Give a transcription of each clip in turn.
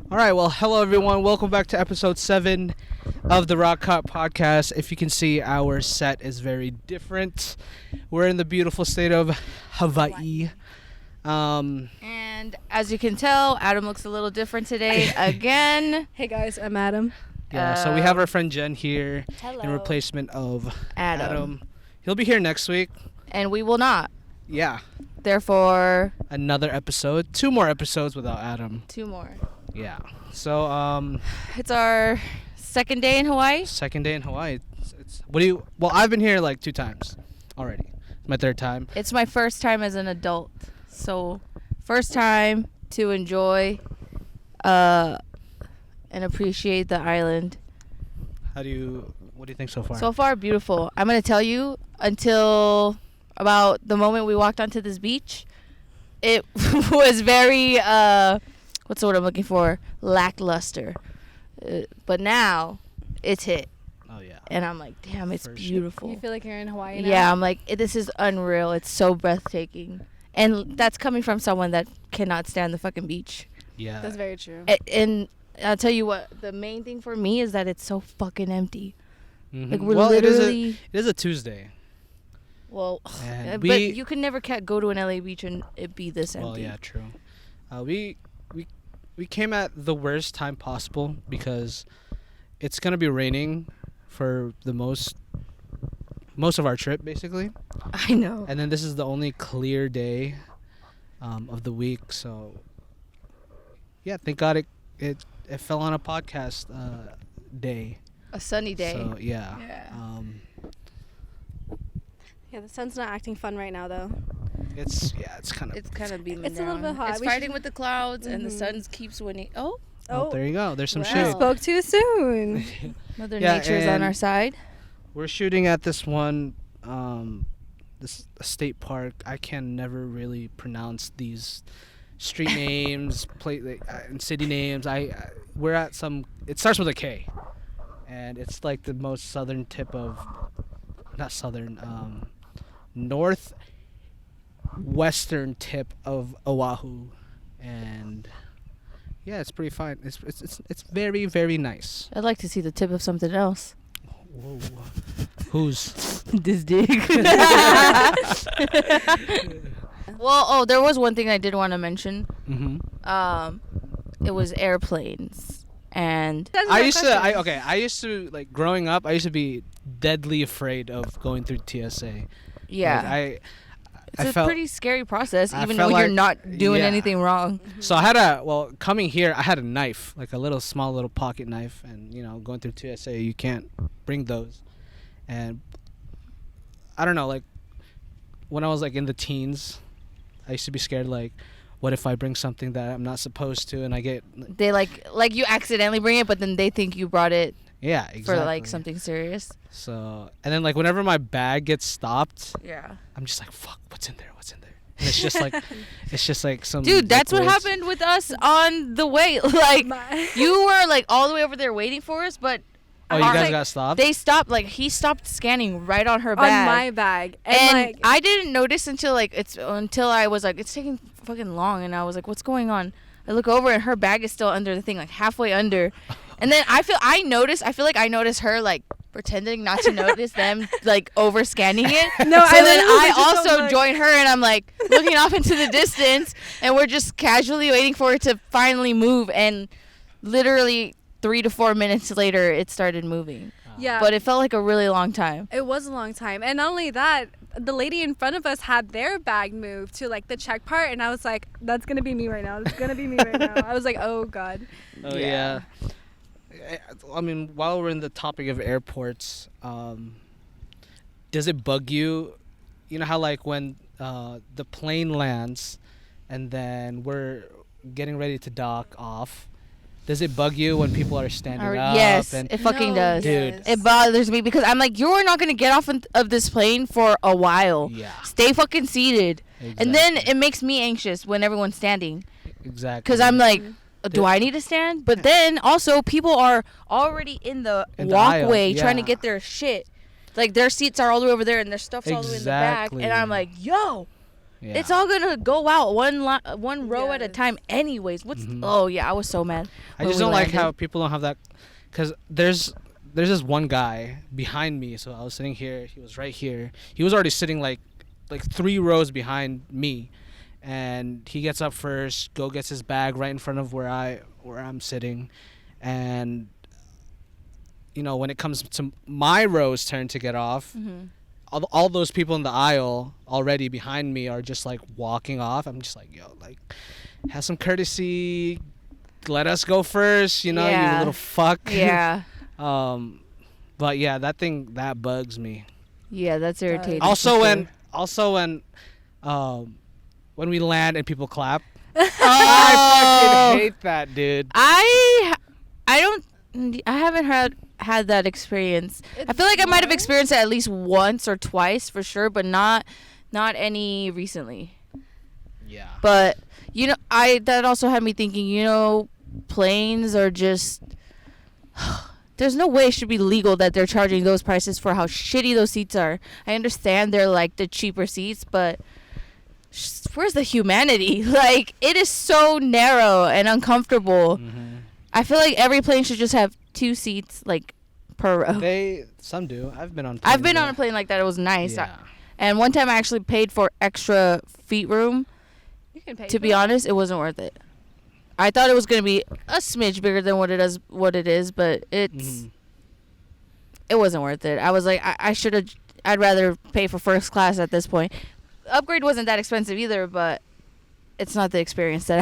All right, well, hello everyone. Welcome back to episode 7 of the Raaaw Cut Podcast. If you can see, our set is very different. We're in the beautiful state of Hawaii. And as you can tell, Adam looks a little different today again. Hey guys, I'm Adam. Yeah, so we have our friend Jen here Hello. in replacement of Adam. He'll be here next week. And we will not. Yeah. Therefore, Another episode. 2 more episodes without Adam. 2 more. Yeah. So, It's our second day in Hawaii. second day in Hawaii. Well, I've been here like 2 times already. It's my 3rd time. It's my first time as an adult. So, first time to enjoy and appreciate the island. What do you think so far? So far, beautiful. I'm going to tell you, until about the moment we walked onto this beach, it was very, what's the word I'm looking for? Lackluster. But now, it's hit. Oh, yeah. And I'm like, damn, it's First beautiful. You feel like you're in Hawaii now? Yeah, I'm like, this is unreal. It's so breathtaking. And that's coming from someone that cannot stand the fucking beach. Yeah. That's very true. And I'll tell you what, the main thing for me is that it's so fucking empty. Mhm. Like, we're well, literally... it is a Tuesday. Well, And but you can never go to an LA beach and it be this empty. Well, yeah, true. We came at the worst time possible because it's gonna be raining for the most of our trip, basically. I know. And then this is the only clear day of the week. So yeah, thank God it fell on a podcast day. A sunny day. So yeah. Yeah. Yeah, the sun's not acting fun right now, though. It's kind of. It's kind of beaming It's a down. little bit hot. It's We fighting should- with the clouds, and the Mhm. sun keeps winning. Oh, Oh, there you go. There's some Wow. I shade. spoke too soon. Mother Yeah, Nature's on and- our side. We're shooting at this one, this state park. I can never really pronounce these street names, and city names. We're at some. It starts with a K, and it's like the most southern tip of, not southern, northwestern tip of Oahu, and yeah, it's pretty fine. It's very, very nice. I'd like to see the tip of something else. Whoa. Who's? This dick. Well, there was one thing I did want to mention. Mm-hmm. It was airplanes, and I used to like growing up. I used to be deadly afraid of going through TSA. yeah, Like, it's I a felt pretty scary process, I even felt though you're like- not doing yeah. anything wrong. so coming here. I had a knife, like a small little pocket knife, and going through TSA, you can't bring those. And I don't know, like when I was like in the teens, I used to be scared. Like, what if I bring something that I'm not supposed to, and I get They like you accidentally bring it, but then they think you brought it yeah, exactly. for like something serious. So, and then like whenever my bag gets stopped, Yeah. I'm just like, fuck, what's in there? And it's just like some. Dude, that's what liquids. happened with us on the way. Like, My- you were like all the way over there waiting for us, but Oh, you our- guys like, got stopped? they stopped. Like, he stopped scanning right on her on bag. my bag. And like, I didn't notice until I was like, it's taking fucking long, and I was like, what's going on? I look over and her bag is still under the thing, like halfway under. And then I feel like I noticed her like pretending not to notice them like over scanning it. No, so I then literally I just also don't look. join her, and I'm like looking off into the distance, and we're just casually waiting for it to finally move, and literally 3 to 4 minutes later it started moving. yeah, But it felt like a really long time. it was a long time. And not only that, the lady in front of us had their bag moved to like the check part, and I was like, that's gonna be me right now. It's gonna be me right now. I was like, oh god. Oh Yeah. yeah. I mean, while we're in the topic of airports, does it bug you? You know how like when the plane lands, and then we're getting ready to dock off. Does it bug you when people are standing up? Yes, And it fucking No, does. Dude. It bothers me because I'm like, you're not going to get off of this plane for a while. yeah, Stay fucking seated. exactly. And then it makes me anxious when everyone's standing. exactly Because I'm like, Mhm. do I need to stand? But then also people are already in the In the aisle, walkway trying to yeah. get their shit. Like their seats are all the way over there and their stuff's all the way in the back. Exactly. And I'm like, yo, Yeah. It's all gonna go out one row at a Yes. time, anyways. Mhm. Oh yeah, I was so mad. I when just we don't like landed. how people don't have that, because there's this one guy behind me. So I was sitting here, he was right here. He was already sitting like 3 rows behind me, and he gets up first, gets his bag right in front of where I'm sitting, and when it comes to my row's turn to get off, Mhm. all those people in the aisle already behind me are just like walking off. I'm just like, yo, like, have some courtesy, let us go first, you Yeah. little fuck. Yeah, But yeah, that bugs me. yeah, that's irritating. Also for when sure. when we land and people clap. I fucking hate that, dude. I haven't had that experience. I feel like I might have experienced it at least once or twice for sure, but not any recently. Yeah. But that also had me thinking, planes are just there's no way it should be legal that they're charging those prices for how shitty those seats are. I understand they're like the cheaper seats, but where's the humanity? Like, it is so narrow and uncomfortable. Mm-hmm. I feel like every plane should just have 2 seats, like, per row. Some do. I've been on a plane like that. It was nice. Yeah. And one time I actually paid for extra feet room. You can pay. To be honest, it wasn't worth it. I thought it was going to be a smidge bigger than what it is, but it wasn't worth it. I was like, I'd rather pay for first class at this point. Upgrade wasn't that expensive either, but it's not the experience that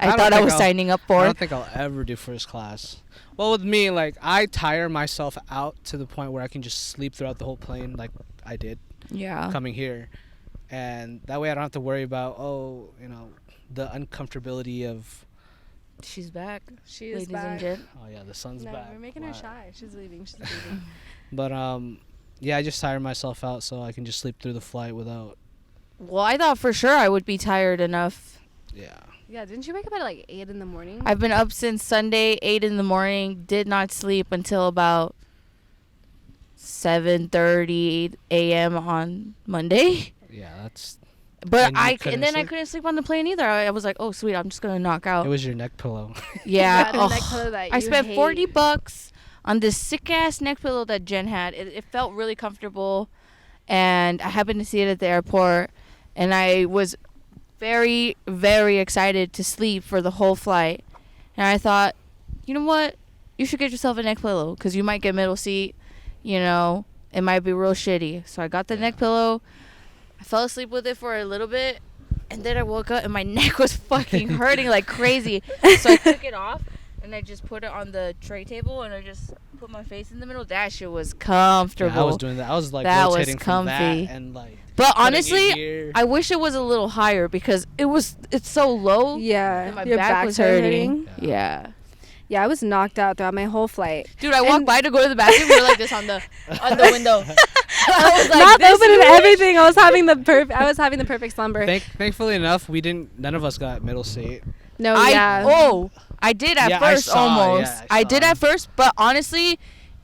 I thought I was signing up for. I don't think I'll ever do first class. Well, with me, like, I tire myself out to the point where I can just sleep throughout the whole plane, like I did Yeah. coming here, and that way I don't have to worry about the uncomfortability of. She's back. She is ladies back. and gents. Oh yeah, the sun's No, back. we're making her Wow. shy. She's leaving. She's leaving. But yeah, I just tire myself out so I can just sleep through the flight without. Well, I thought for sure I would be tired enough. Yeah. Yeah, didn't you wake up at like 8 in the morning? I've been up since Sunday, 8 in the morning. Did not sleep until about 7:30 a.m. on Monday. Yeah, that's. But And you I couldn't then I sleep? couldn't sleep on the plane either. I was like, oh sweet, I'm just gonna knock out. It was your neck pillow. Yeah. the ugh. neck pillow that I you spent hate. $40 on this sick ass neck pillow that Jen had. It felt really comfortable, and I happened to see it at the airport, and I was very, very excited to sleep for the whole flight. And I thought, you know what? You should get yourself a neck pillow because you might get middle seat. It might be real shitty. So I got the neck pillow. I fell asleep with it for a little bit, and then I woke up and my neck was fucking hurting like crazy. So I took it off and I just put it on the tray table and I just put my face in the middle. That shit was comfortable. Yeah, I was doing that. I was like That was rotating from that comfy. and like. But putting it honestly, here. I wish it was a little higher because it's so low. Yeah, And my your back was hurting. Yeah. Yeah. Yeah, I was knocked out throughout my whole flight. Dude, I walked by to go to the bathroom. We were like this on the window. I was like, Mouth this open and much? everything. I was having the perfect slumber. Thankfully enough, none of us got middle seat. No, I yeah. did at Yeah, I first saw, almost. yeah, I I did saw. at first, but honestly,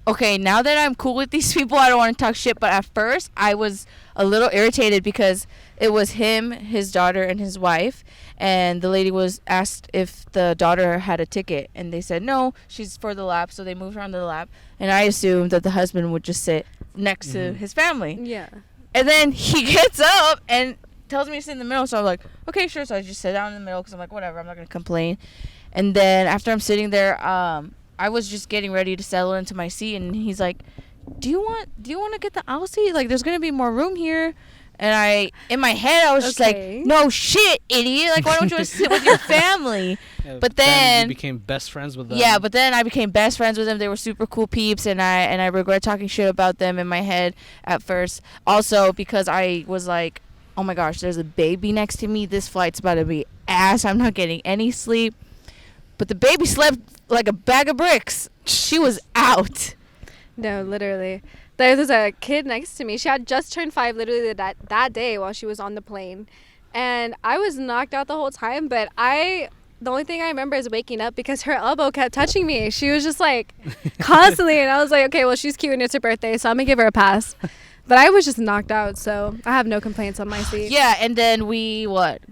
okay, now that I'm cool with these people, I don't want to talk shit. But at first, I was a little irritated because it was him, his daughter, and his wife. And the lady was asked if the daughter had a ticket, and they said no, she's for the lap. So they moved her on the lap, and I assumed that the husband would just sit next to his family. Yeah. And then he gets up and tells me to sit in the middle. So I'm like, okay, sure. So I just sit down in the middle because I'm like, whatever, I'm not going to complain. And then after I'm sitting there, I was just getting ready to settle into my seat. And he's like, do you want to get the aisle seat? Like, there's going to be more room here. And in my head, I was just like, Okay. no shit, idiot. Like, why don't you sit with your family? But then you became best friends with them. yeah, but then I became best friends with them. They were super cool peeps, and I regret talking shit about them in my head at first. Also, because I was like, oh my gosh, there's a baby next to me. This flight's about to be ass. I'm not getting any sleep. But the baby slept like a bag of bricks. She was out. No, literally. There was a kid next to me. She had just turned 5 literally that day while she was on the plane. And I was knocked out the whole time, but the only thing I remember is waking up because her elbow kept touching me. She was just like constantly, and I was like, okay, well, she's cute and it's her birthday, so I'm gonna give her a pass. But I was just knocked out, so I have no complaints on my seat. Yeah, and then we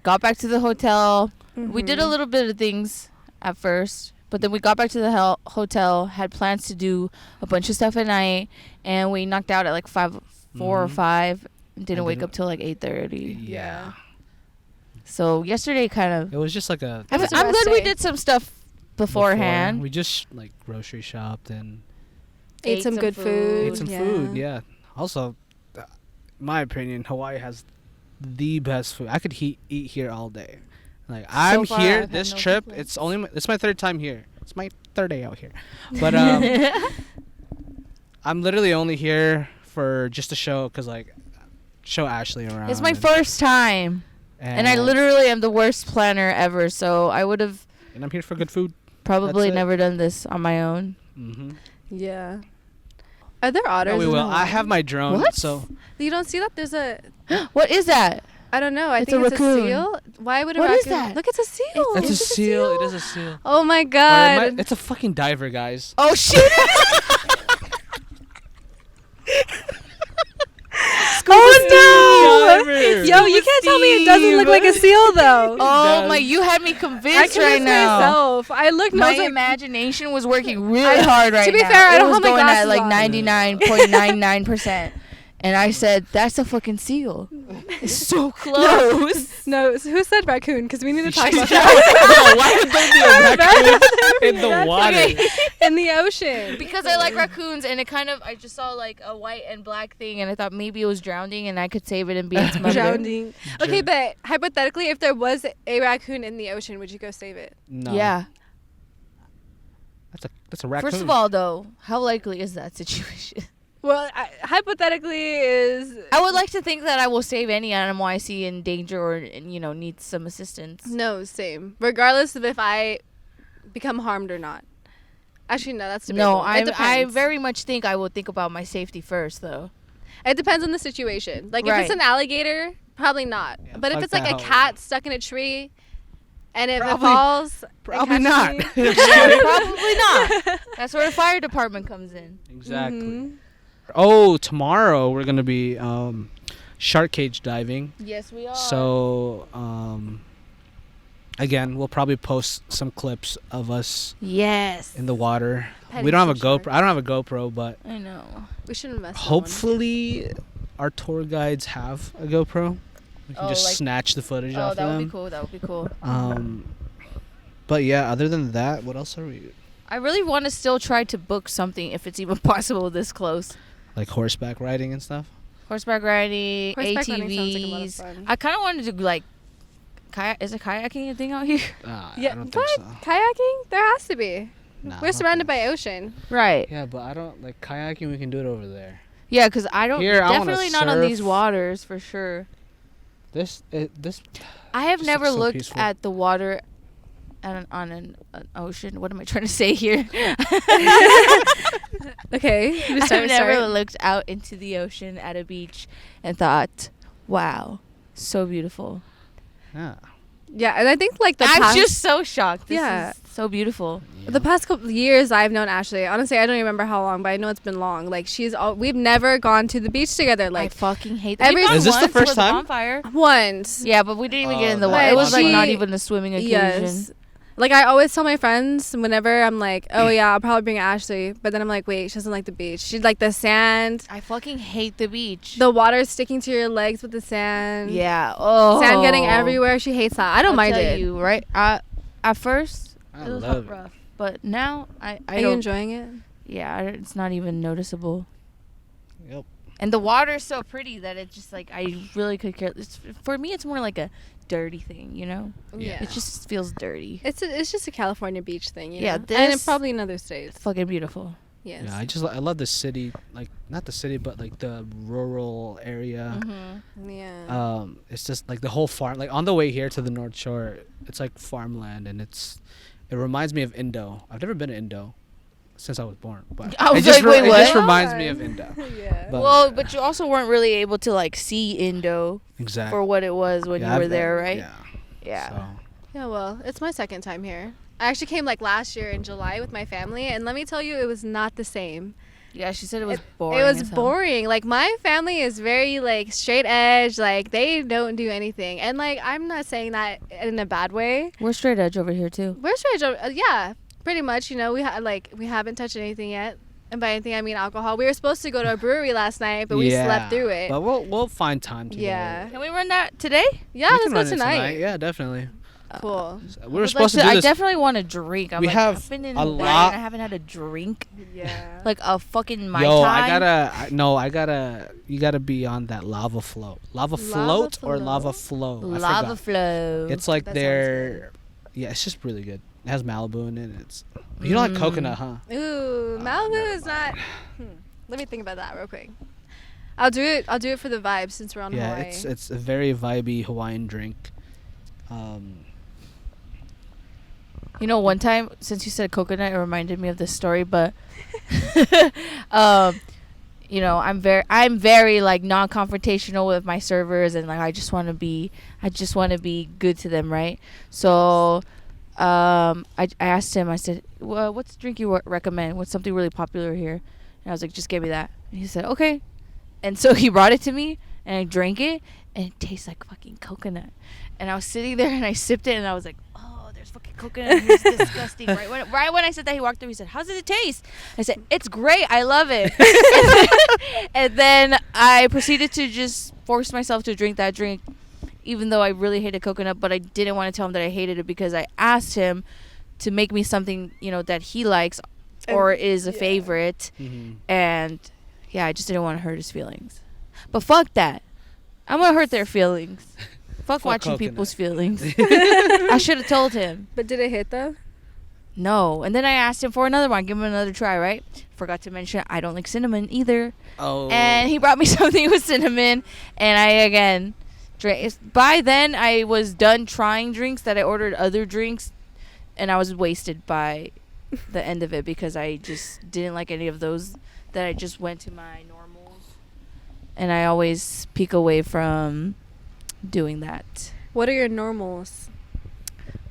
got back to the hotel. We did a Mhm. little bit of things at first, but then we got back to the hotel, had plans to do a bunch of stuff at night, and we knocked out at like 4 or 5. Didn't wake up till like 8:30. Yeah. So yesterday kind of. It was just like a. I'm was a glad rest we day. did some stuff beforehand. We just like grocery shopped and Ate some good food. ate some food. Yeah. Also, my opinion, Hawaii has the best food. I could eat here all day. Like I'm far, here I've had this no trip. complaints. It's my 3rd time here. It's my 3rd day out here, but I'm literally only here for just a show because like show Ashley around. It's my first time, and I literally am the worst planner ever. So I would have and I'm here for good food. probably That's it. never done this on my own. Mm-hmm. Yeah. Are there otters? Oh, we in will. Hawaii? I have my drone, What? so You don't see that? There's a. What is that? I don't know. I It's think a it's raccoon. a seal. Why would a What raccoon? is that? Look, it's a seal. it's a Is it seal. It is a seal. Oh my Or god. it's a fucking diver, guys. Oh shit! Oh no! Diver. Yo, you can't tell me it doesn't look like a seal though. Oh does. my! You had me I convinced convinced right now. myself. I looked. and I My was like, imagination was working really hard right now. to be fair, I It don't was have my going at glasses like on. 99.99%. And I said, that's a fucking seal. It's so close. no. So who said raccoon? Because we need to talk about No, that why would there be a raccoon in the water? in the ocean. Because I like raccoons, and I just saw like a white and black thing, and I thought maybe it was drowning, and I could save it and be its mother. Drowning. Okay, but hypothetically, if there was a raccoon in the ocean, would you go save it? No. Yeah. That's a raccoon. First of all, though, how likely is that situation? Well, hypothetically is. I would like to think that I will save any animal I see in danger or needs some assistance. No, same. Regardless of if I become harmed or not. Actually, no, that's debatable. No, It I depends. very much think I will think about my safety first, though. It depends on the situation. Like, if Right. it's an alligator, probably not. Yeah, but if fuck it's like that a hoe. cat stuck in a tree, and if it Probably- falls, and Probably catches not. me- Yeah, probably not. That's where the fire department comes in. Exactly. Mhm. Oh, tomorrow we're gonna be shark cage diving. Yes, we are. So again, we'll probably post some clips of us Yes. in the water. Petting We don't have a some GoPro. shark. I don't have a GoPro, but I know. We should invest. hopefully our tour guides have a GoPro. We can Oh, just like- snatch the footage Oh, off that of would them. be cool. That would be cool. But yeah, other than that, what else are we I really want to still try to book something if it's even possible this close. like horseback riding and stuff? Horseback riding, Horseback riding sounds like a lot of ATVs. fun. I kind of wanted to do like is it kayaking a thing out here? Yeah, I don't what? think so. Kayaking? There has to be. Nah, I We're don't surrounded think by so. ocean. Right. Yeah, but I don't like kayaking. We can do it over there. Yeah, because I don't. Here, I wanna definitely not on these surf. waters for sure. This. I have Just never looks so looked peaceful. at the water on an ocean. What am I trying to say here? Okay. I've never looked out into the ocean at a beach and thought, wow, so beautiful. Yeah. Yeah, and I think like the I'm past, just so shocked. This Yeah. is so beautiful. the past couple of years I've known Ashley. Honestly, I don't remember how long, but I know it's been long. Like we've never gone to the beach together. I Like fucking hate every- that. Is this the first time? Bonfire. once. Yeah, but we didn't even get in the Oh, water. but It was like she- not even a swimming occasion. Yes. Like I always tell my friends whenever I'm like, oh yeah, I'll probably bring Ashley, but then I'm like, wait, she doesn't like the beach. She'd like the sand, I fucking hate the beach. the water sticking to your legs with the sand. Yeah. Oh. Sand getting everywhere. She hates that. I don't I'll mind tell it. you, right? At first, I it was love it. rough, but now I Are you don't. enjoying it? Yeah, it's not even noticeable. Yep. And the water's so pretty that it just like I really could care. For me, it's more like a dirty thing, you know. Yeah. It just feels dirty. It's just a California beach thing, you Yeah, know? And this- probably in other states. Fucking beautiful. Yes. Yeah, I love the city, like not the city, but like the rural area. Mm-hmm. Yeah. It's just like the whole farm. Like on the way here to the North Shore, it's like farmland, and it reminds me of Indo. I've never been to Indo since I was born, but I was it just like, wait, it just what? reminds me of Indo. yeah. But- Well, but you also weren't really able to like see Indo Exactly. for what it was when Yeah, you were I've- there, right? Yeah. Yeah. So, Yeah, well, it's my second time here. I actually came like last year in July with my family, and let me tell you, it was not the same. Yeah, she said it was boring. It was as hell. boring. Like, my family is very, like, straight edge. Like, they don't do anything. And, like, I'm not saying that in a bad way. We're straight edge over here too. We're straight edge. Yeah, pretty much. You know, we haven't touched anything yet. And by anything, I mean alcohol. We were supposed to go to a brewery last night, but we slept through it. But we'll find time to Yeah. Can we run that today? Yeah, We let's can go run it tonight. Yeah, definitely. Cool. We were supposed to do I this. definitely want a drink. We have I've been in a Hawaii lot- and I haven't had a drink. Yeah. Like a fucking Mai Yo, Tai. you gotta be on that lava float. Lava float or lava flow? I Lava forgot. flow. It's like That sounds their, yeah, it's just really good. It has Malibu in it. It's, you don't like coconut, huh? Ooh, Malibu is not. Let me think about that real quick. I'll do it for the vibe since we're on Yeah, Hawaii. it's a very vibey Hawaiian drink. You know, one time, since you said coconut, it reminded me of this story, but you know, I'm very like non-confrontational with my servers, and like I just want to be good to them, right? So I asked him, I said, well, what's the drink you recommend? What's something really popular here? And I was like, just give me that. And he said, okay. And so he brought it to me, and I drank it, and it tastes like fucking coconut. And I was sitting there, and I sipped it, and I was like, oh, there's fucking coconut in here. It's disgusting. Right when I said that, he walked through. He said, how does it taste? I said, it's great. I love it. And then I proceeded to just force myself to drink that drink, even though I really hated coconut. But I didn't want to tell him that I hated it because I asked him to make me something, you know, that he likes or is a favorite. Mm-hmm. And yeah, I just didn't want to hurt his feelings. But fuck that. I'm going to hurt their feelings. Fuck watching coconut. people's feelings. I should have told him. But did it hit though? No. And then I asked him for another one. Give him another try, right? Forgot to mention I don't like cinnamon either. Oh. And he brought me something with cinnamon. And I, again, drank. By then, I was done trying drinks that I ordered other drinks. And I was wasted by the end of it because I just didn't like any of those that I just went to my normals. And I always peek away from doing that. What are your normals?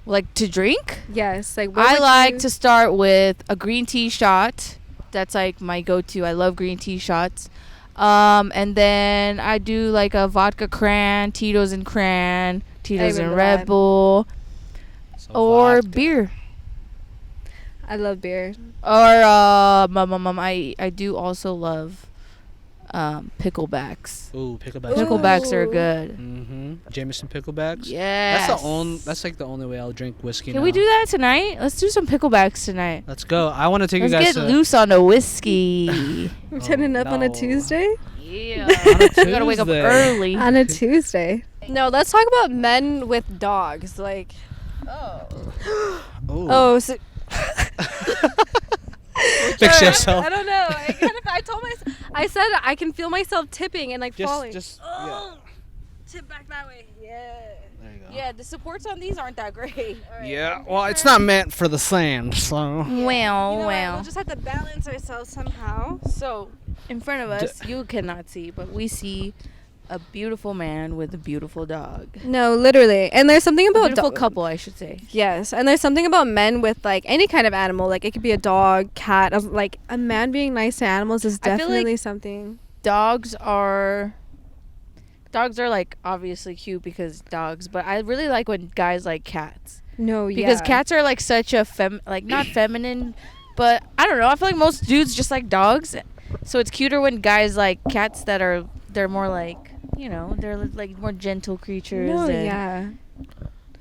Like to drink? Yes, like what I would like you- to start with a green tea shot. That's like my go-to. I love green tea shots. And then I do like a vodka cran, Tito's and cran, Tito's and remember Red that. Bull, So or vodka. beer. I love beer. Or I do also love picklebacks. Ooh, picklebacks. Ooh. Picklebacks are good. Mm-hmm. Jameson picklebacks. Yes. That's like the only way I'll drink whiskey. Can now. we do that tonight? Let's do some picklebacks tonight. Let's go. I want to take Let's you guys get to loose on the whiskey. We're turning up on a no. Tuesday? Yeah. On a We gotta wake up Tuesday. early. On a Tuesday. No, let's talk about men with dogs. Like, Ooh. oh, so Fix yourself. I don't know. I told myself. I said I can feel myself tipping and like falling. Just yeah. Oh, tip back that way. Yeah. There you go. Yeah, the supports on these aren't that great. Yeah. Well, it's not meant for the sand, so. Well, You know what? well. We'll just have to balance ourselves somehow. So, in front of us, you cannot see, but we see a beautiful man with a beautiful dog. No, literally. And there's something A about beautiful couple, I should say. Yes, and there's something about men with like any kind of animal. Like it could be a dog, cat. Like a man being nice to animals is I feel like definitely something. Dogs are like obviously cute because dogs, but I really like when guys like cats. No, Because yeah. cats are like such a like not feminine, but I don't know. I feel like most dudes just like dogs. So it's cuter when guys like cats they're more like, you know, they're like more gentle creatures. No, and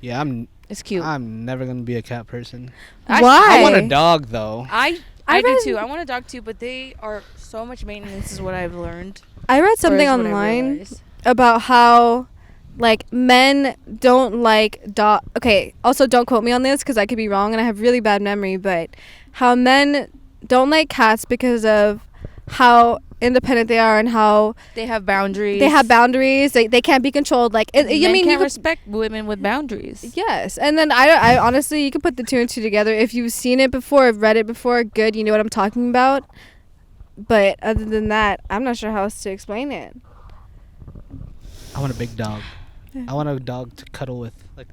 yeah. Yeah, It's cute. I'm never gonna be a cat person. I Why? I want a dog though. I I do read- too. I want a dog too, but they are so much maintenance is what I've learned. I read something Or is what I online realize. about how like men don't like dog. Okay, also don't quote me on this because I could be wrong and I have really bad memory. But how men don't like cats because of how independent they are and how They have boundaries. they have boundaries. They can't be controlled. Like Men I mean, you can't could, respect women with boundaries. yes. And then I honestly, you can put the two and two together. If you've seen it before, read it before, good. You know what I'm talking about. But other than that, I'm not sure how else to explain it. I want a big dog. I want a dog to cuddle with. Like,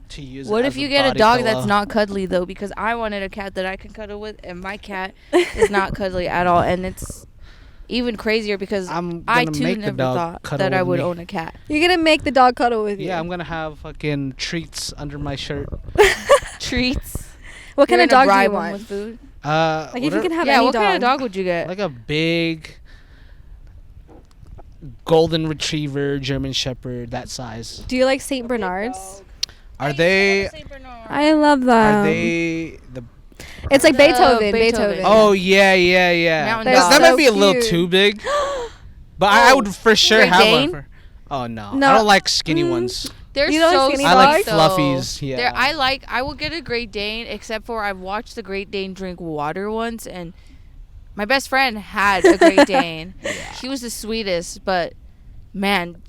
to use. What it if as you get a body dog pillow. that's not cuddly though? Because I wanted a cat that I can cuddle with, and my cat is not cuddly at all, and it's even crazier because I too make the never dog thought cuddle that I with would me. own a cat. You're gonna make the dog cuddle with you. Yeah, I'm gonna have fucking treats under my shirt. Treats. What kind You're of gonna dog do bribe you him want? with food? Like if you can have Yeah, any what dog. kind of dog would you get? like a big golden retriever, German Shepherd, that size. Do you like Saint Bernards? Are they? I love them. Are they the? It's like The Beethoven. Beethoven. Oh yeah. Mountain They're dog. That so might be a little cute. too big. But I would for sure Great have Dane? one. Oh no, No. I don't like skinny ones. They're You don't so like skinny I like dogs? fluffies. Yeah. I will get a Great Dane, except for I've watched the Great Dane drink water once, and my best friend had a Great Dane. He was the sweetest, but man,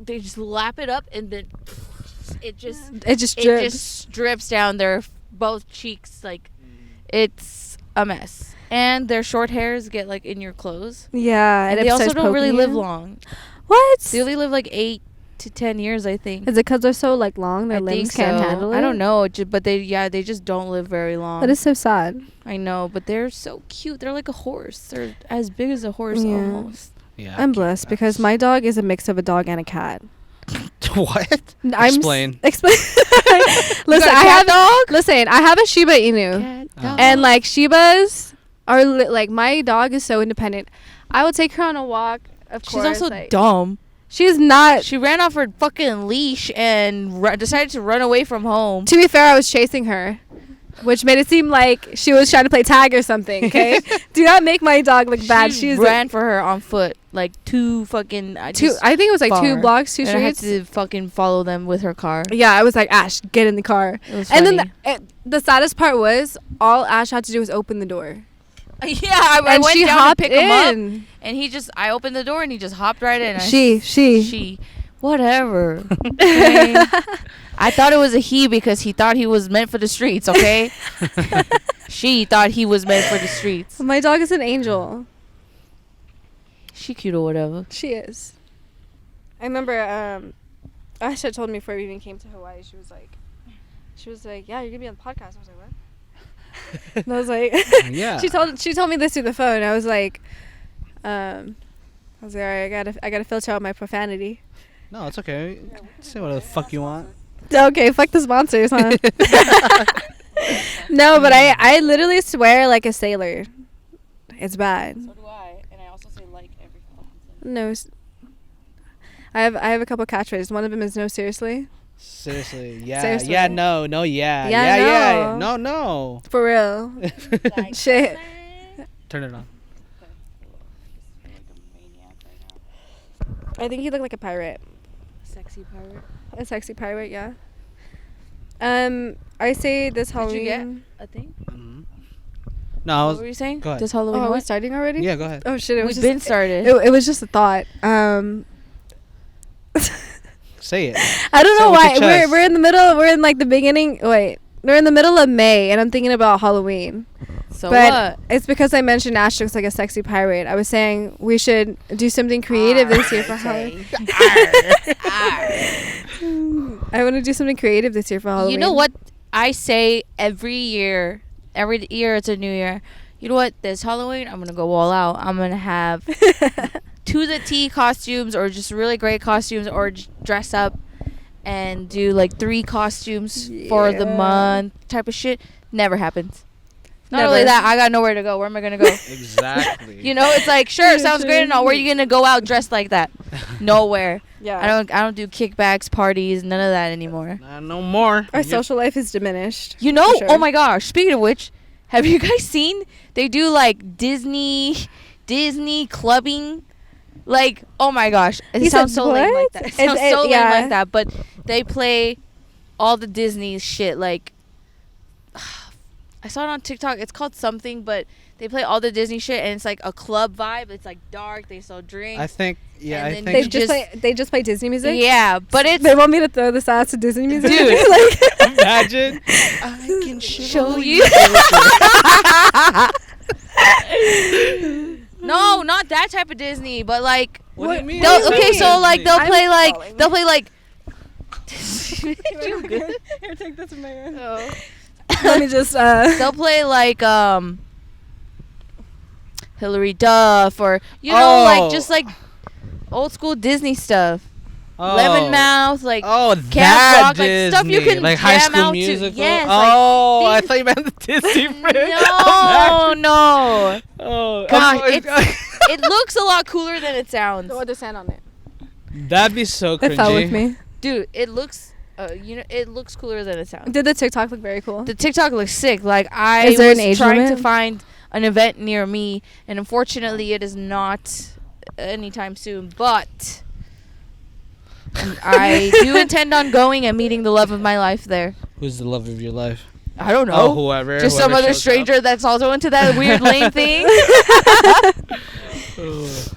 they just lap it up and then it just drips down their both cheeks. Like it's a mess, and their short hairs get like in your clothes. Yeah, And it they also starts don't really poking live you. long. What? They only live like 8 to 10 years, I think. Is it because they're so like long? Their I limbs think can't so. handle it. I don't know, but they just don't live very long. That is so sad. I know, but they're so cute. They're like a horse. They're as big as a horse Yeah. almost. Yeah. I'm blessed because my dog is a mix of a dog and a cat. What? I'm Explain. Explain. Listen, got a cat dog. Listen, I have a Shiba Inu, Cat, Oh. dog. and like Shibas are like my dog is so independent. I will take her on a walk. Of she's course, also like, dumb. she's not. She ran off her fucking leash and decided to run away from home. To be fair, I was chasing her, which made it seem like she was trying to play tag or something. Okay, do not make my dog look bad. She She's ran for her on foot, like two fucking. I think it was like 2 far. blocks, 2 and I had streets. to fucking follow them with her car. Yeah, I was like, Ash, get in the car. It was And funny. then the saddest part was all Ash had to do was open the door. Yeah, I And went she down to hopped pick him up, in. and I opened the door, and he just hopped right in. She. Whatever. Okay? I thought it was a he because he thought he was meant for the streets, okay? She thought he was meant for the streets. My dog is an angel. She cute or whatever. She is. I remember Ash had told me before we even came to Hawaii, she was like, yeah, you're gonna be on the podcast. I was like, what? And I was like, Yeah. she told me this through the phone. I was like, all right, I gotta filter out my profanity. No, it's okay. Say whatever the fuck you want. Okay, fuck the sponsors, huh? No, but I literally swear like a sailor. It's bad. So do I, and I also say like every fucking thing. No. I have a couple catchphrases. One of them is no, seriously. Seriously. Yeah. Seriously. Yeah. No. No. Yeah. Yeah, Yeah. no. No. For real. Like Shit. Turn it on. I think he looked like a pirate. Sexy pirate. A sexy pirate, yeah. I say this Halloween. Did you get a thing? Mhm. No, I What was. were you saying? Go ahead. This Oh, Halloween are we what? starting already? Yeah. Go ahead. Oh shit! It was We've just been started. it was just a thought. Say it. I don't Say it know with why your chest. we're in the middle. We're in like the beginning. Wait, we're in the middle of May, and I'm thinking about Halloween. So But what? it's because I mentioned Ash looks like a sexy pirate. I was saying we should do something creative this year for Halloween. I want to do something creative this year for Halloween. You know what I say every year? Every year it's a new year. You know what? This Halloween, I'm going to go all out. I'm going to have to the T costumes or just really great costumes or dress up and do like 3 costumes for the Yeah. month type of shit. Never happens. Not Never. only that, I got nowhere to go. Where am I going to go? Exactly. You know, it's like, sure, it sounds great and all. Where are you going to go out dressed like that? Nowhere. Yeah. I don't do kickbacks, parties, none of that anymore. No more. Our social life is diminished. You know, for sure. oh my gosh, speaking of which, have you guys seen they do like Disney clubbing? Like, oh my gosh. It You sounds said so lame like what? that. It sounds It's- so lame yeah. like that, but they play all the Disney shit like I saw it on TikTok. It's called something, but they play all the Disney shit and it's like a club vibe. It's like dark, they sell drinks. I think. Yeah. And I then think. They just play Disney music. Yeah, but it's They want me to throw this out to Disney music. Dude. like, Imagine. I can show you. No, not that type of Disney, but like What do you mean? What do you okay, mean? so like they'll I'm play like falling. they'll play like You good? Here, take this in my hand. Oh. Let me just. They'll play like Hilary Duff or like just like old school Disney stuff. Lemon Mouth, like Camp that Rock, Disney. like stuff you can like High jam School out Musical. to. Yes, I like thought you meant the Disney flick. No. Oh, Gosh, it looks a lot cooler than it sounds. Throw the sand on it. That'd be so cringy. It fell with me. Dude, it looks it looks cooler than it sounds. Did the TikTok look very cool? The TikTok looks sick. Like I Is there was an age trying limit? to find an event near me, and unfortunately, it is not anytime soon. But I do intend on going and meeting the love of my life there. Who's the love of your life? I don't know. Oh, whoever. Just some whoever other shows stranger up. that's also into that weird lame thing.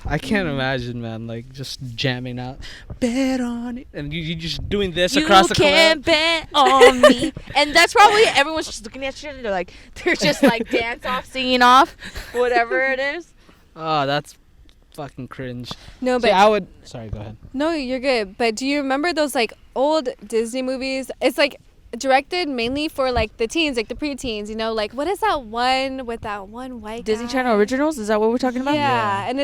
I can't imagine, man. Like just jamming out, bet on it, and you just doing this across the You can club. bet on me. And that's probably everyone's just looking at you and they're just like dance off, singing off, whatever it is. Oh, that's fucking cringe. No, See, but I would. Sorry, go ahead. no, you're good. But do you remember those like old Disney movies? It's like directed mainly for like the teens, like the preteens. You know, like what is that one with that one white Disney guy? Channel Originals? Is that what we're talking about? Yeah, and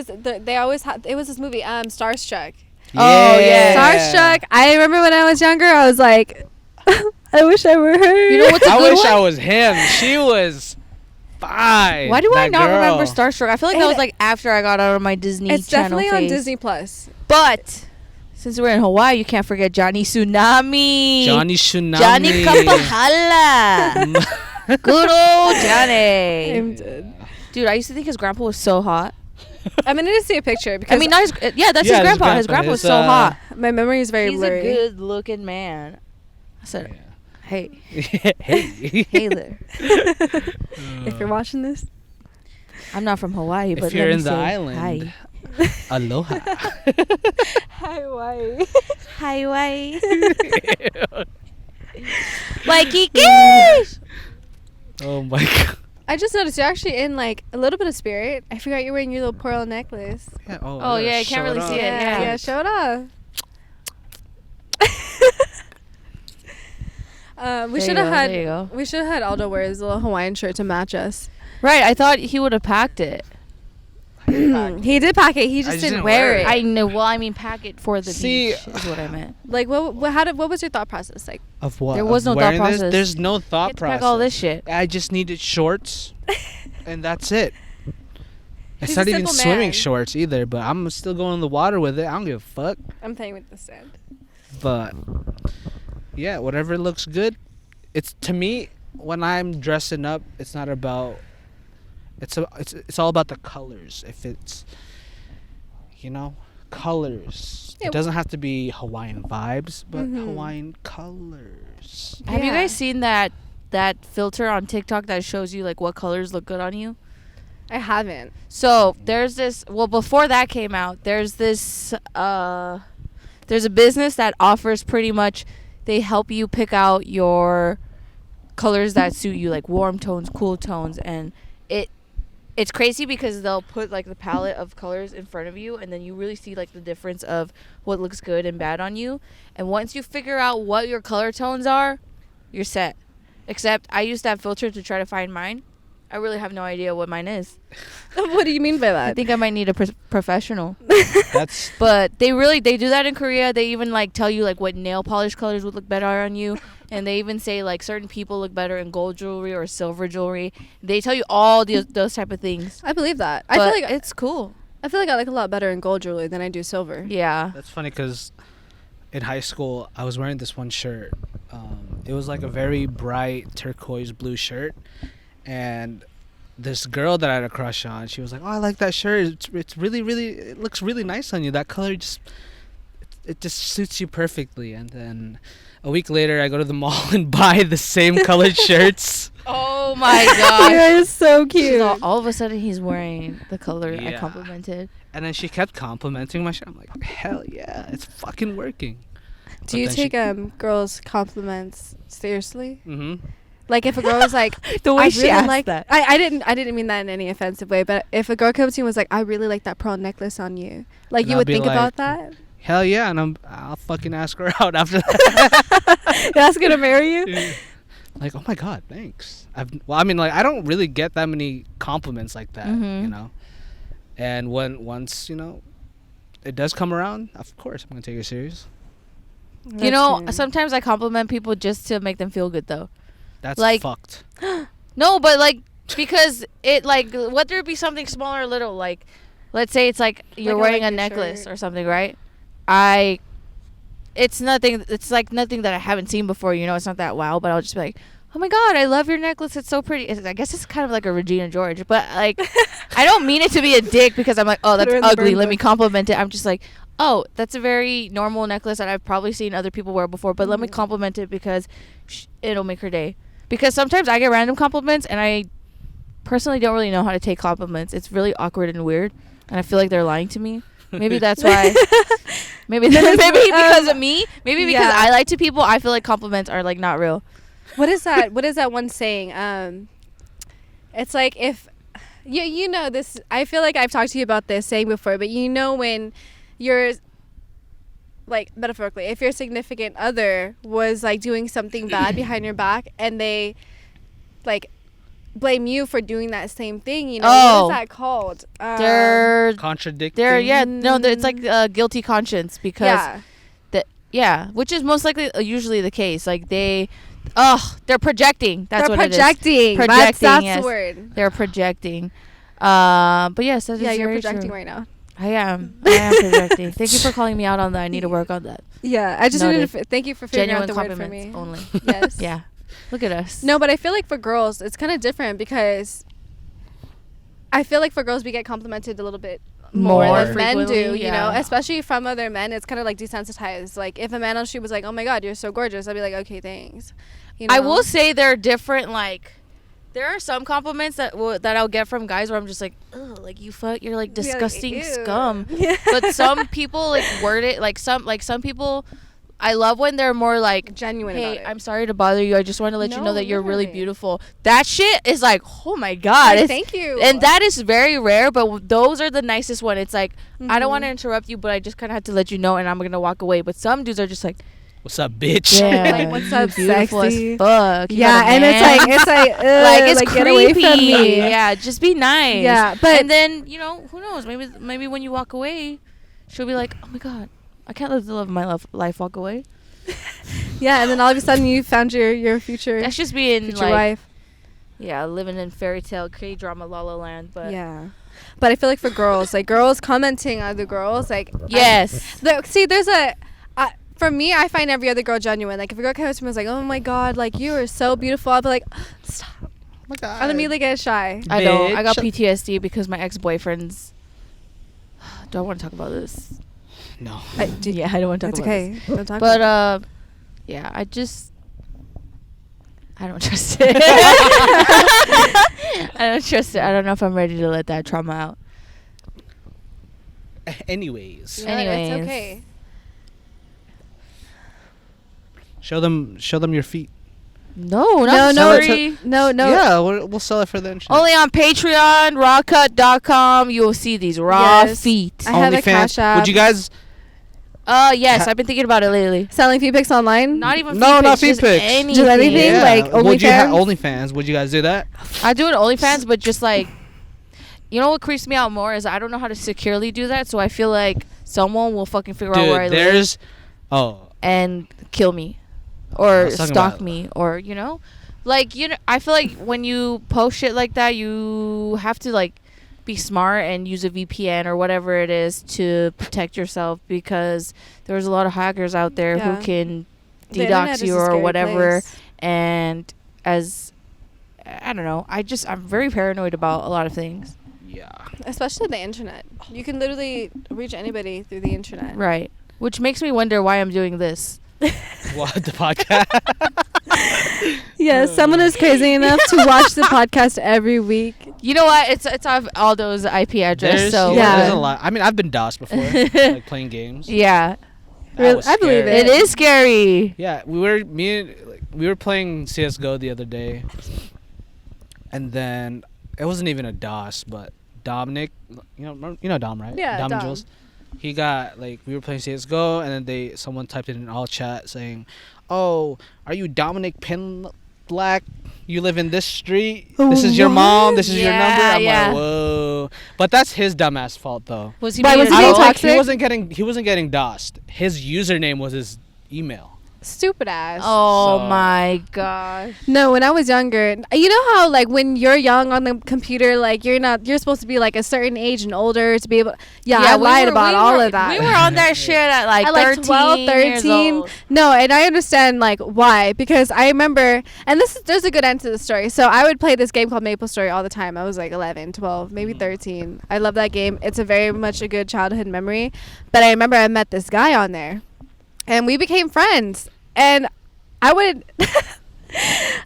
they always had. It was this movie, Starstruck. Oh, yeah. Starstruck. I remember when I was younger, I was like, I wish I were her. You know what's a I good wish one? I was him. She was fine. Why do I that not girl. remember Starstruck? I feel like that And was like after I got out of my Disney It's Channel definitely on phase. Disney Plus. But since we're in Hawaii, you can't forget Johnny Tsunami. Johnny Tsunami. Johnny Kapahala. Good old Johnny. I'm dead. Dude, I used to think his grandpa was so hot. I mean, I need to see a picture because I mean, not his, yeah, that's Yeah, his his grandpa. His grandpa grandpa was is, so hot. my memory is very He's blurry. a good-looking man. I said, hey, Hey. hey there. If you're watching this, I'm not from Hawaii, but If you're let me in the say island, hi. aloha. hi, why? Hi, Hawaii. Waikiki. Oh my god. I just noticed you're actually in like a little bit of spirit. I forgot you're wearing your little pearl necklace. Yeah, Oh, yeah, I can't show really off. see it. Yeah. show it off. We There should you have go, had there you go. we should have had Aldo wear his little Hawaiian shirt to match us. Right, I thought he would have packed it. He did pack it. He just didn't wear it. I know. Well, I mean, pack it for the See, beach is what I meant. Like what was your thought process like? Of what? There was Of no thought wearing this? process. There's no You thought had to process. pack all this shit. I just needed shorts, and that's it. It's He's not a even simple swimming man. shorts either, but I'm still going in the water with it. I don't give a fuck. I'm playing with the sand. But yeah, whatever looks good. It's to me when I'm dressing up, it's not about. It's all about the colors. If it's, colors. Yeah. It doesn't have to be Hawaiian vibes, but Mhm. Hawaiian colors. Have you Yeah. guys seen that filter on TikTok that shows you like what colors look good on you? I haven't. So there's this. Well, before that came out, there's this. There's a business that offers pretty much. They help you pick out your colors that suit you, like warm tones, cool tones, and it's crazy because they'll put like the palette of colors in front of you, and then you really see like the difference of what looks good and bad on you. And once you figure out what your color tones are, you're set. Except I used that filter to try to find mine. I really have no idea what mine is. What do you mean by I that? think I might need a professional. That's But they do that in Korea. They even like tell you like what nail polish colors would look better on you, and they even say like certain people look better in gold jewelry or silver jewelry. They tell you all those type of things. I believe that. But I feel like it's cool. I like a lot better in gold jewelry than I do silver. Yeah. That's funny because in high school I was wearing this one shirt. It was like a very bright turquoise blue shirt, and this girl that I had a crush on, she was like, "Oh, I like that shirt. It's really, really, it looks really nice on you. That color it just suits you perfectly." And then a week later, I go to the mall and buy the same colored shirts. Oh my gosh. You're so cute. All of a sudden he's wearing the color I Yeah. complimented. And then she kept complimenting my shirt. I'm like, hell yeah, it's fucking working. Do you take girls' compliments seriously? Mm-hmm. Like if a girl was like, The I really like that. I didn't mean that in any offensive way, but if a girl comes to you and was like, I really like that pearl necklace on you, like And you I'll would be think like, about that. hell yeah, and I'll fucking ask her out after that. That's gonna marry you. Like, oh my god, thanks. I mean, like, I don't really get that many compliments like that, you know. And once you know, it does come around, of course I'm gonna take it serious. You know, sometimes I compliment people just to make them feel good, though. That's like, fucked. No, but like, because it, like, whether it be something small or little, like, let's say it's like you're wearing a necklace or something, right? It's nothing that I haven't seen before, you know, it's not that wow, but I'll just be like, oh my god, I love your necklace, it's so pretty. I guess it's kind of like a Regina George, but like, I don't mean it to be a dick because I'm like, oh, that's ugly, let me compliment it. I'm just like, oh, that's a very normal necklace that I've probably seen other people wear before, but let me compliment it because it'll make her day. Because sometimes I get random compliments and I personally don't really know how to take compliments. It's really awkward and weird, and I feel like they're lying to me. Maybe that's why. maybe because of me. Maybe because I lie to people. I feel like compliments are like not real. What is that? What is that one saying? It's like if you know this. I feel like I've talked to you about this saying before, but you know when you're like, metaphorically, if your significant other was like doing something bad behind your back and they like blame you for doing that same thing, you know, what is that called? They're contradicting. It's like a guilty conscience because which is most likely usually the case. Like they're projecting. That's what it is. Projecting. That's the word. They're projecting. But yes, that is you're very projecting true. right now. I am projecting. Thank you for calling me out on that. I need to work on that. Yeah, I just wanted to thank you for figuring out the word for me. Only. Yes. Yeah. Look at us. No, but I feel like for girls, it's kind of different because I feel like for girls we get complimented a little bit more than men do, you know, especially from other men. It's kind of like desensitized. Like if a man on the street was like, "Oh my god, you're so gorgeous," I'd be like, "Okay, thanks." You know? I will say they're different. Like there are some compliments that I'll get from guys where I'm just like, "Oh, like you're like disgusting scum." Yeah. But some people like word it like some people. I love when they're more like genuine. Hey, about it. I'm sorry to bother you. I just want to let you know that you're really beautiful. That shit is like, oh my god, like, thank you. And that is very rare, but those are the nicest one. It's like I don't want to interrupt you, but I just kind of have to let you know, and I'm gonna walk away. But some dudes are just like, what's up, bitch? Yeah, like, what's up, beautiful sexy? As fuck. Yeah, and it's like it's like, creepy. get away from me. Yeah, just be nice. Yeah, but and then you know, who knows? Maybe when you walk away, she'll be like, oh my god, I can't let the love of my life walk away. Yeah, and then all of a sudden you found your future. That's just being future like, wife. Yeah, living in fairy tale, K-drama, La La Land. But yeah, but I feel like for girls, like girls commenting on other girls, like yes. There's a. For me, I find every other girl genuine. Like if a girl comes to me and is like, "Oh my god, like you are so beautiful," I'll be like, "Stop." Oh my god. I'll immediately get shy. I don't. I got PTSD because my ex-boyfriends. Do I want to talk about this? No. I don't want to talk about this. It's okay. Don't talk but about yeah, I don't trust it. I don't trust it. I don't know if I'm ready to let that trauma out. Anyways. Yeah, it's okay. Show them your feet. No. Yeah, we'll sell it for the internet. Only on Patreon, raawcut.com. You will see these raw feet. I have a Cash App. Would you guys? Yes, I've been thinking about it lately. Selling feet pics online? Not even not feet pics. pics. Just anything like OnlyFans. OnlyFans? Would you guys do that? I do it OnlyFans, but just like, you know what creeps me out more is I don't know how to securely do that, so I feel like someone will fucking figure out where I live. And kill me. Or stalk me, or you know, like I feel like when you post shit like that, you have to like be smart and use a VPN or whatever it is to protect yourself, because there's a lot of hackers out there who can DDoS you or whatever. And as I don't know, I'm very paranoid about a lot of things. Yeah, especially the internet. You can literally reach anybody through the internet. Right, which makes me wonder why I'm doing this. What, the podcast? Yeah, someone is crazy enough to watch the podcast every week. You know what? It's off Aldo's IP address. There's a lot. I mean, I've been DOSed before, like playing games. Yeah, I believe it. It is scary. Yeah, we were playing CS:GO the other day, and then it wasn't even a DOS, but Dominic, you know Dom, right? Yeah, Dom and Dom. Jules. he got like we were playing CS:GO, and then someone typed it in all chat saying, "Oh, are you Dominic Pinlack? You live in this street. This is your mom. This is your number." I'm like, whoa. But that's his dumbass fault though. Was he Why, being was he a being troll? toxic? He wasn't getting DOSed. His username was his email. Stupid ass. Oh So- my gosh. No, when I was younger, you know how like when you're young on the computer, like you're supposed to be like a certain age and older to be able. Yeah, I lied about all of that. We were on that shit at like, At, like, 13, 12, years 13. old. No, and I understand like why, because I remember, and there's a good end to the story. So I would play this game called Maple Story all the time. I was like 11, 12, maybe 13. I love that game. It's a very much a good childhood memory. But I remember I met this guy on there, and we became friends. And I would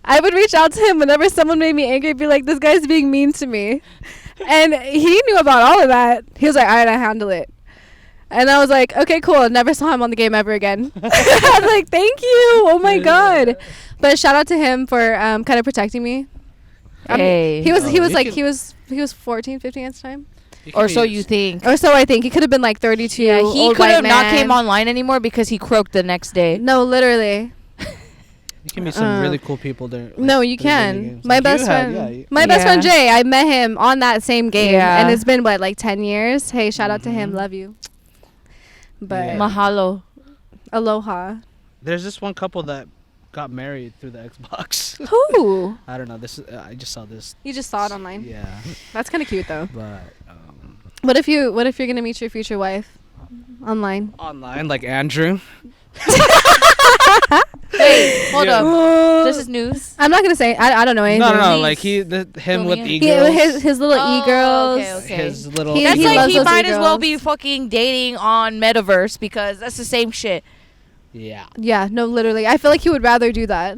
I would reach out to him whenever someone made me angry, be like, this guy's being mean to me. And he knew about all of that. He was like, all right, I handle it. And I was like, okay, cool. Never saw him on the game ever again. I was like, thank you. Oh my God. But shout out to him for kind of protecting me. Hey. He was you like, can- he was 14, 15 at the time. Or so you think. Or so I think. He could have been like 32. Yeah, he old could white have not man. came online anymore because he croaked the next day. No, literally. You can meet some really cool people there. like, No, you through video can. games. My Like you best have, friend, yeah, you- my best Yeah. friend Jay, I met him on that same game, Yeah. and it's been what, like 10 years. Hey, shout out to him, Mhm. love you. But Yeah. Mahalo. aloha. There's this one couple that got married through the Xbox. Who? I don't know. This is I just saw this. You just saw it online. Yeah, That's kind of cute though. but What if you're gonna meet your future wife online? online like Andrew. Wait, hold Yeah. up. This is news. I'm not gonna say. I don't know anything. No, Please. like him with Filming e it. He, girls. his little Oh, e-girls. okay, okay. His little. He- That's he like loves he those might as well e-girls. be fucking dating on Metaverse because that's the same shit. Yeah. Yeah, no, literally. I feel like he would rather do that.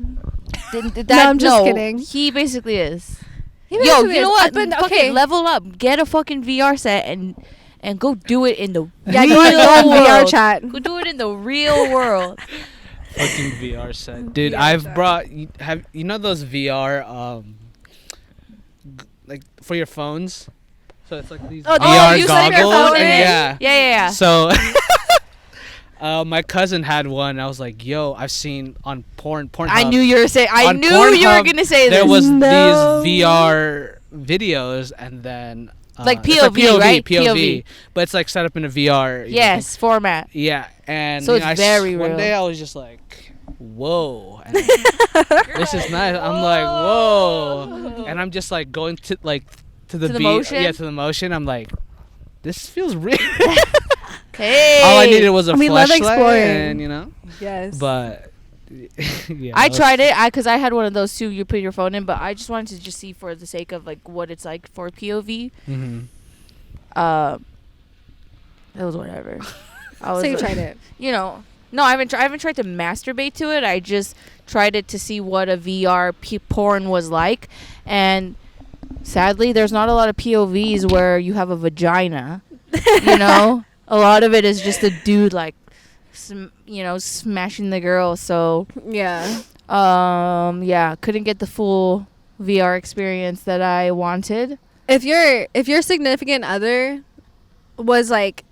I'm just kidding. He basically is. He Yo, basically you know is. what? But, Fucking okay. level up. Get a fucking VR set and go do it in the Yeah, real go on VR world. chat. Go do it in the real world. Fucking VR set, dude. VR I've set. brought. You know those VR like for your phones. So it's like these Oh, VR you set your goggles. phone in it? Yeah. Yeah. So my cousin had one. I was like, yo, I've seen on Pornhub. I knew you were saying. I on knew you were Pornhub, gonna say there this. was No. these VR videos, and then Like it's POV, right? POV, POV. but it's like set up in a VR. you know, Yes, format. yeah, and So you it's know, very one real. day I was just like, whoa, and this is nice. I'm like, whoa, and I'm just like going to the To the beat, motion? yeah, to the motion. I'm like, this feels real. Hey. All I needed was a We love flashlight, exploring. and you know, Yes. but yeah, I that was- tried it because I had one of those too. You put your phone in, but I just wanted to just see for the sake of like what it's like for POV. Mhm. It was whatever. I was So you like- tried it. You know, no, I haven't tried to masturbate to it. I just tried it to see what a VR porn was like, and sadly, there's not a lot of POVs where you have a vagina. You know, a lot of it is just a dude like, smashing the girl. So, Yeah. yeah, couldn't get the full VR experience that I wanted. If your significant other was like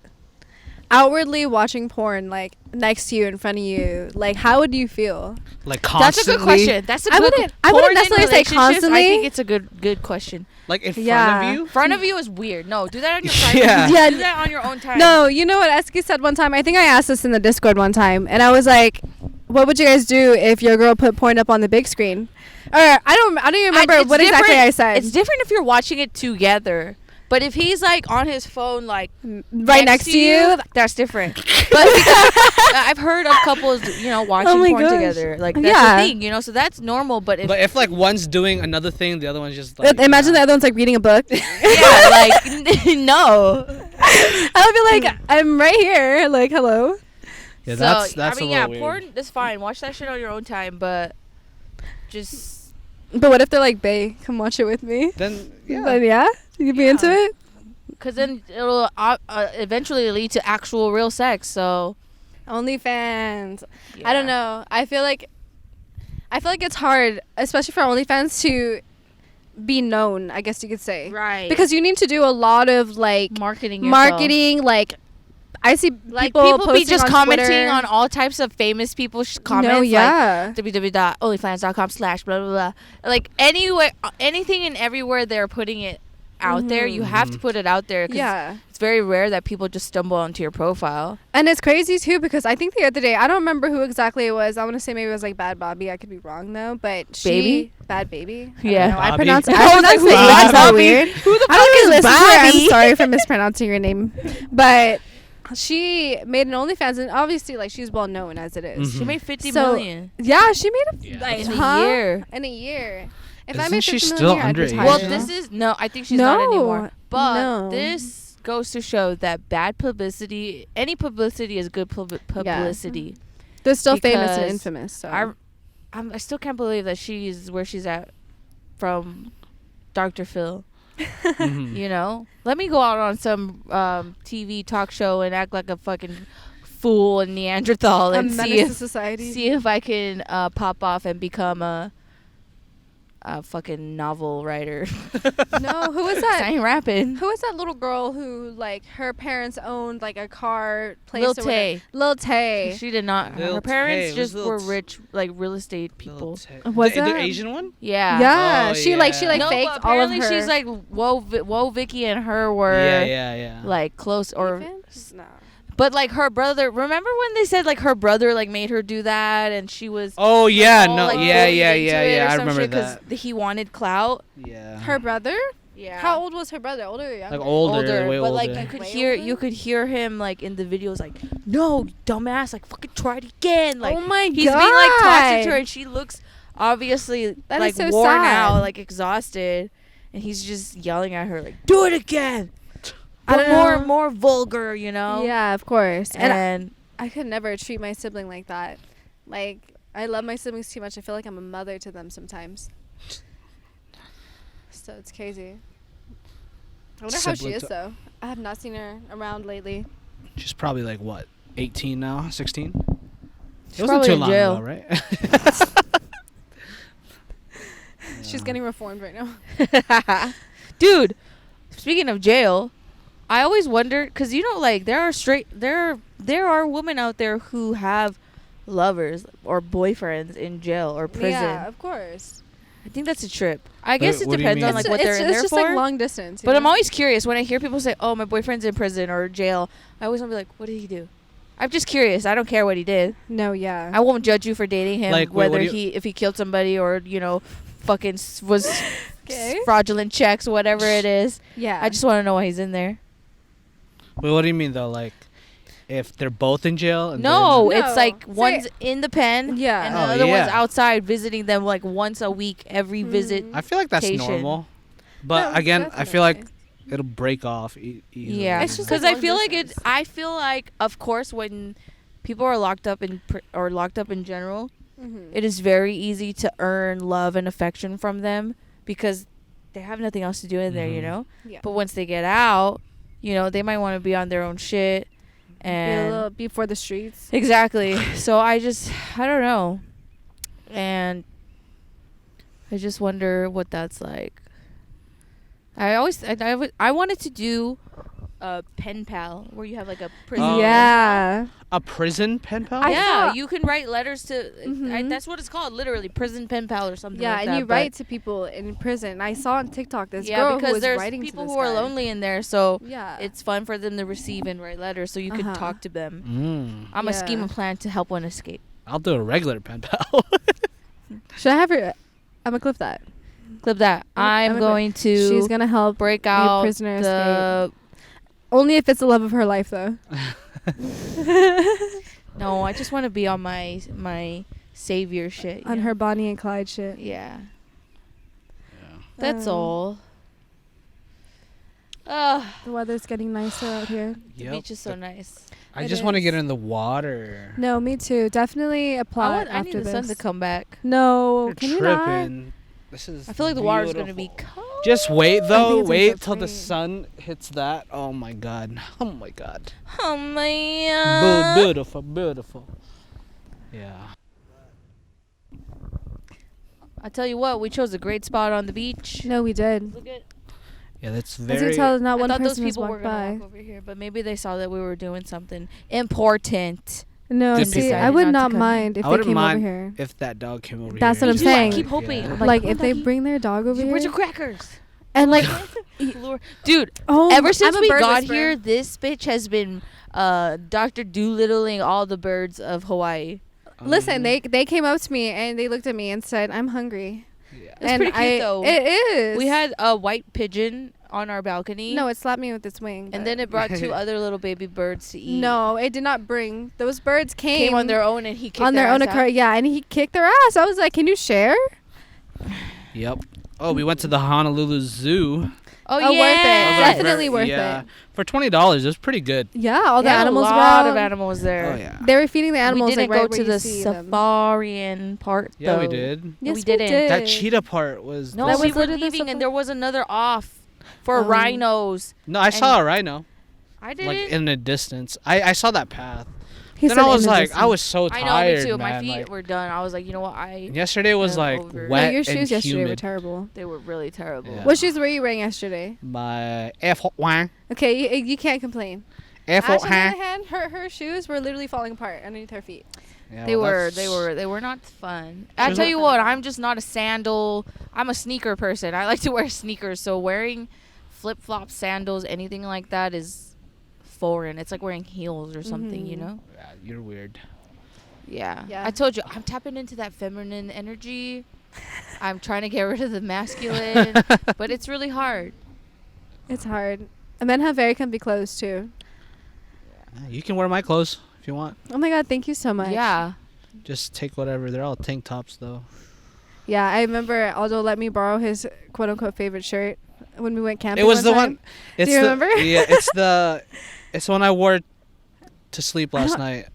outwardly watching porn like next to you in front of you, like how would you feel? like That's constantly. a good question. That's a I good. wouldn't porn in necessarily say relationships, constantly. I think it's a good question. Like in Yeah. front of you. Front of you is weird. No, do that on your private. Yeah. Yeah. Do that on your own time. No, you know what Eski said one time? I think I asked this in the Discord one time, and I was like, what would you guys do if your girl put porn up on the big screen? Or I don't even remember it's what exactly different- I said. It's different if you're watching it together. But if he's like on his phone, like Right next to you. that's different. But because I've heard of couples, watching Oh my porn gosh. together. Like that's Yeah. the thing, so that's normal. But if But if like one's doing another thing, the other one's just like. Imagine the other one's like reading a book. yeah, like no. I would be like, I'm right here. Like, hello. Yeah, So, that's I a mean, little weird. porn is fine. Watch that shit on your own time, but just But what if they're like, bae, come watch it with me? Then yeah. Then yeah, you'd be Yeah. into it. because then it'll eventually lead to actual real sex. So OnlyFans. yeah. I don't know. I feel like it's hard, especially for OnlyFans, to be known, I guess you could say. Right. Because you need to do a lot of like marketing yourself. marketing, like I see Like people people be posting just on commenting Twitter. on all types of famous people's comments. No, Like yeah. www.onlyfans.com/ blah blah blah. Like anywhere, anything and everywhere they're putting it out there. You have to put it out there. 'Cause Yeah. it's very rare that people just stumble onto your profile. And it's crazy too because I think the other day, I don't remember who exactly it was. I want to say maybe it was like Bad Bobby. I could be wrong though, but Baby? Bad Baby. Yeah. I don't know. I Bobby. pronounce I it. was I like, pronounce who it is that's so Bobby? weird. Who the I don't fuck even is listen to her. Bobby? I'm sorry for mispronouncing your name, but she made an OnlyFans, and obviously, like, she's well known as it is. Mhm. She made 50 So- million Yeah, she made a Yeah. like in a huh? year. In a year. If I Isn't made she 50 still million a year, I'd underage? retire Well, Yeah. now. this is no. I think she's No, not anymore. But no. this goes to show that bad publicity, any publicity is good publicity. They're still famous and because infamous. So I still can't believe that she's where she's at from Dr. Phil. Mhm. You know, let me go out on some TV talk show and act like a fucking fool and Neanderthal a and see menace to if society. see if I can pop off and become a fucking novel writer. No, who was I that? ain't rapping. Who was that little girl who like her parents owned like a car place? Lil or whatever? Tay. Lil Tay. She did not. Lil Her parents Tay, was just Lil were T- rich, like real estate people. Was the that- Asian one? Yeah. Yeah, Oh, she like yeah. No, faked but all of apparently her. she's like, whoa, Vicky and her were Yeah. like close or. Even? No. But like her brother, remember when they said like her brother like made her do that and she was Oh yeah, all, no, like, yeah. bullied into it or I some remember shit that. he wanted clout. Yeah. Her brother? Yeah. How old was her brother? Older or younger? Like older, way but older. like you could Way hear older? you could hear him like in the videos like, no, dumbass, like fucking try it again. Like oh my he's god. being like toxic to her and she looks obviously That like is so worn sad. out, like exhausted, and he's just yelling at her like, do it again. I But don't know. more vulgar, you know? Yeah, of course. And And I could never treat my sibling like that. Like, I love my siblings too much. I feel like I'm a mother to them sometimes. So it's crazy. I wonder how she Sibling is to- though. I have not seen her around lately. She's probably like what, 18 now, 16? It she's wasn't probably too in long jail. ago, right? She's getting reformed right now. Dude, speaking of jail, I always wonder because you know, like there are women out there who have lovers or boyfriends in jail or prison. Yeah, of course. I think that's a trip. I guess it what do you depends on mean? like it's what they're in it's there just for. like long distance. you But I'm know? always curious when I hear people say, "Oh, my boyfriend's in prison or jail." I always want to be like, "What did he do?" I'm just curious. I don't care what he did. No, yeah. I won't judge you for dating him, Like, wait, what whether do you- if he killed somebody or fucking was Okay. fraudulent checks, whatever it is. Yeah. I just want to know why he's in there. Wait, what do you mean though? Like, if they're both in jail? And No, then- it's No. like Say- one's in the pen, Yeah. and Oh, the other one's yeah. outside visiting them like once a week, every visit. I feel like that's Patient. normal. But No, again, I feel like definitely. it'll break off easily. Yeah, It's just because like I feel long like distance. I feel like, of course, when people are locked up or locked up in general, Mhm. it is very easy to earn love and affection from them because they have nothing else to do in there, you Mhm. know. Yeah. But once they get out, they might want to be on their own shit, Be a and little before the streets. exactly. So I don't know, and I just wonder what that's like. I wanted to do a pen pal where you have like a prison. Oh. Yeah. A prison pen pal? I Yeah, thought- you can write letters to. Mhm. That's what it's called, literally, prison pen pal or something. Yeah, like and that, you but- write to people in prison. I saw on TikTok this Yeah, girl who because was there's writing people to this who are guy. lonely in there, so Yeah. it's fun for them to receive and write letters, so you can Uh-huh. talk to them. Mm. I'm a scheme Yeah. a plan to help one escape. I'll do a regular pen pal. Should I have her? I'm gonna clip that. Clip that. I'm I'm a- going to She's gonna help break a out prisoner the. only if it's the love of her life, though. No, I just want to be on my savior shit. On yeah. her Bonnie and Clyde shit. Yeah. That's Um, all. Ugh. The weather's getting nicer out here. The Yep. beach is so nice. I It just want to is. get in the water. No, me too. Definitely apply I need after the this. sun to come back. No, You're can you not? tripping. This is I feel like the water's gonna be beautiful. cold. Just wait I though. think it's Wait gonna till be the great. sun hits that. Oh my god. Oh my god. Oh my. Beautiful, beautiful. Yeah. I tell you what, we chose a great spot on the beach. No, we did. Look at. Yeah, that's As very. you tell, not I one thought those person has people were walked gonna by. walk over here, but maybe they saw that we were doing something important. No, Good see, people. I would Not to not come mind if I they wouldn't came over mind here. if that dog came over That's here. what I'm just saying. I keep hoping. Yeah. I'm Like, come on, if they doggy. bring their dog over Where's here, your crackers? and like, Dude, oh, ever I'm since a we bird got whisperer. here, this bitch has been Dr. Doolittling all the birds of Hawaii. Listen, they came up to me and they looked at me and said, "I'm hungry." Yeah. It's and pretty cute, though. It is. We had a white pigeon on our balcony. no, it slapped me with its wing. And but- then it brought 2 other little baby birds to eat. No, it did not bring. Those birds Came on their own, and he kicked on their own ass out. accord. Yeah, and he kicked their ass. I was like, "Can you share?" Yep. Oh, we went to the Honolulu Zoo. Oh, Oh, yeah. worth it. That was, like, Definitely worth yeah. it. For $20, it was pretty good. Yeah, all the They had animals a were lot out. of animals there. Oh yeah. They were feeding the animals we didn't like right go where to you the see them. safarian part, Yeah, though. we did. Yes, we didn't. did. That cheetah part was. No, That we was were literally the leaving, and safari- there was another off for Oh. rhinos. No, I saw a rhino. I didn't. Like in the distance. I saw that path. He Then said I was in the like, I distance. was so I tired, know, me too. My man. feet Like, were done. I was like, you know what? yesterday was I'm like over it. No, wet your and shoes yesterday humid. were terrible. They were really terrible. Yeah. What shoes were you wearing yesterday? My F1. Okay, you can't complain. Ash, on the other hand, her shoes were literally falling apart underneath her feet. Yeah, They well, were that's- they were not fun. She I was tell not you fun what, at all. I'm just not a sandal. I'm a sneaker person. I like to wear sneakers. So wearing flip flops, sandals, anything like that is foreign. It's like wearing heels or something, you Mhm. know? Yeah, you're weird. Yeah. Yeah. I told you, I'm tapping into that feminine energy. I'm trying to get rid of the masculine, but it's really hard. It's hard. And men have very comfy clothes too. You can wear my clothes if you want. Oh my god, thank you so much. Yeah. Just take whatever. They're all tank tops though. Yeah, I remember Aldo let me borrow his quote unquote favorite shirt when we went camping. It was the time. one. It's you the, remember? Yeah, it's the one I wore to sleep last night.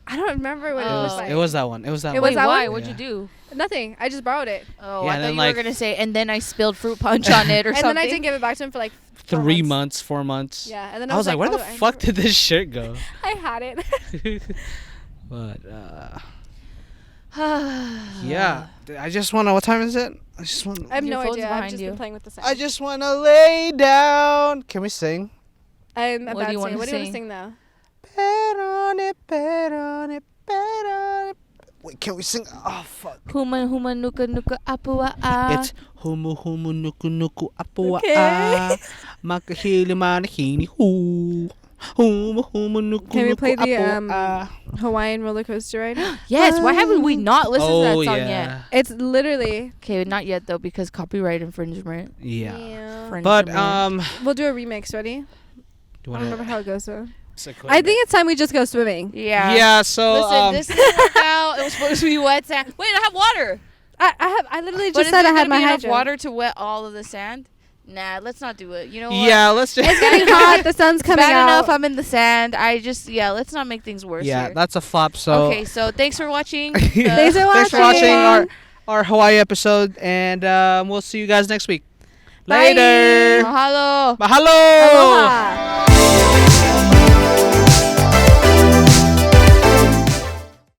I don't remember what It it Oh. was was, like. it was that one. It was that It one. was Wait, that why? one? What'd Yeah. you do? Nothing. I just borrowed it. Oh, Yeah, I and thought then, you like- were gonna say, and then I spilled fruit punch on it or And something. then I didn't give it back to him for like 4 3 months. months, 4 months. Yeah, and then I was like, where the oh, I fuck never- did this shirt go? I had it. But yeah, I just want to. What time is it? I just want. I have Your no phone's idea. I've behind just you. been playing with the sound. I just want to lay down. Can we sing? I'm What about do you to wanna sing. What do you want to sing? sing now? Bet on it, bet on it, bet on it. Wait, can we sing? Oh fuck! Huma huma nuka nuka apua a. It's humu humu nuku nuku apua Okay. a makahili manahini hu humu humu nuku Can we nuku play the, apua a. Hawaiian roller coaster ride? Yes. Why haven't we not listened to that song yet? It's literally. Okay, not yet though because copyright infringement. Yeah. Yeah. But We'll do a remix. Ready? do you I don't remember wanna- how it goes though. Sequin I it? think it's time we just go swimming. Yeah. Yeah. So Listen, this didn't work out. It was supposed to be wet sand. Wait, I have water. I literally But just is said there I had gonna my be enough hydrant. water to wet all of the sand. Nah, let's not do it. You know what? yeah, let's just. It's getting hot. The sun's It's coming bad out. enough I'm in the sand. Let's not make things worse Yeah, here. that's a flop. So Okay, so thanks for watching. Thanks for thanks for watching. watching our Hawaii episode, and we'll see you guys next week. Bye. Later. Mahalo. Mahalo. Aloha.